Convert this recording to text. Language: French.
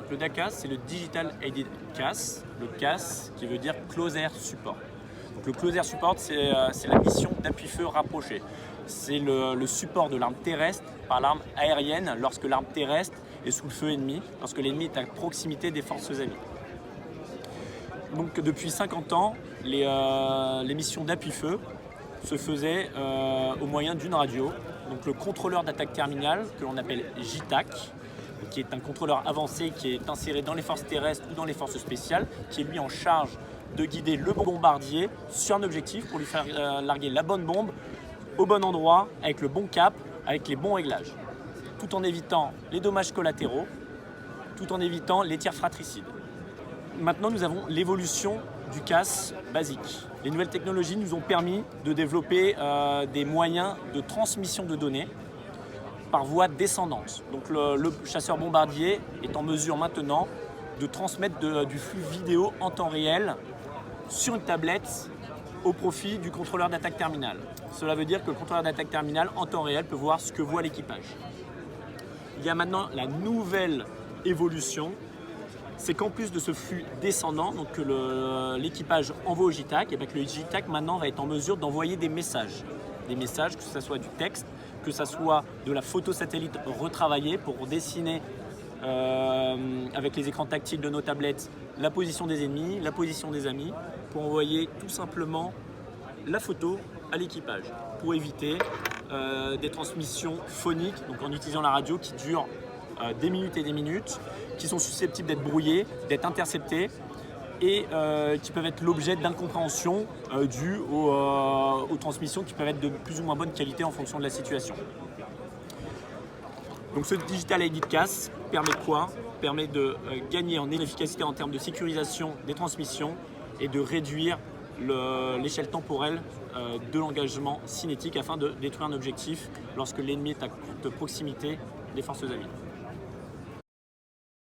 Le DACAS, c'est le Digital Aided CAS, le CAS qui veut dire Close Air Support. Donc le Close Air Support, c'est la mission d'appui-feu rapproché. C'est le support de l'arme terrestre par l'arme aérienne lorsque l'arme terrestre est sous le feu ennemi, lorsque l'ennemi est à proximité des forces amies. Donc depuis 50 ans, les missions d'appui-feu se faisaient au moyen d'une radio. Donc le contrôleur d'attaque terminale, que l'on appelle JTAC, qui est un contrôleur avancé qui est inséré dans les forces terrestres ou dans les forces spéciales, qui est lui en charge de guider le bombardier sur un objectif pour lui faire larguer la bonne bombe au bon endroit, avec le bon cap, avec les bons réglages, tout en évitant les dommages collatéraux, tout en évitant les tirs fratricides. Maintenant, nous avons l'évolution du CAS basique. Les nouvelles technologies nous ont permis de développer des moyens de transmission de données par voie descendante. Donc le chasseur bombardier est en mesure maintenant de transmettre du flux vidéo en temps réel sur une tablette au profit du contrôleur d'attaque terminale. Cela veut dire que le contrôleur d'attaque terminale en temps réel peut voir ce que voit l'équipage. Il y a maintenant la nouvelle évolution, c'est qu'en plus de ce flux descendant, donc que l'équipage envoie au JTAC, et bien que le JTAC maintenant va être en mesure d'envoyer des messages. Des messages, que ce soit du texte, que ce soit de la photo satellite retravaillée pour dessiner avec les écrans tactiles de nos tablettes la position des ennemis, la position des amis, pour envoyer tout simplement la photo à l'équipage, pour éviter des transmissions phoniques, donc en utilisant la radio qui durent des minutes et des minutes, qui sont susceptibles d'être brouillées, d'être interceptées et qui peuvent être l'objet d'incompréhension dues aux transmissions qui peuvent être de plus ou moins bonne qualité en fonction de la situation. Donc ce Digital Aided CAS permet quoi? Permet de gagner en efficacité en termes de sécurisation des transmissions et de réduire l'échelle temporelle de l'engagement cinétique afin de détruire un objectif lorsque l'ennemi est à courte proximité des forces amies.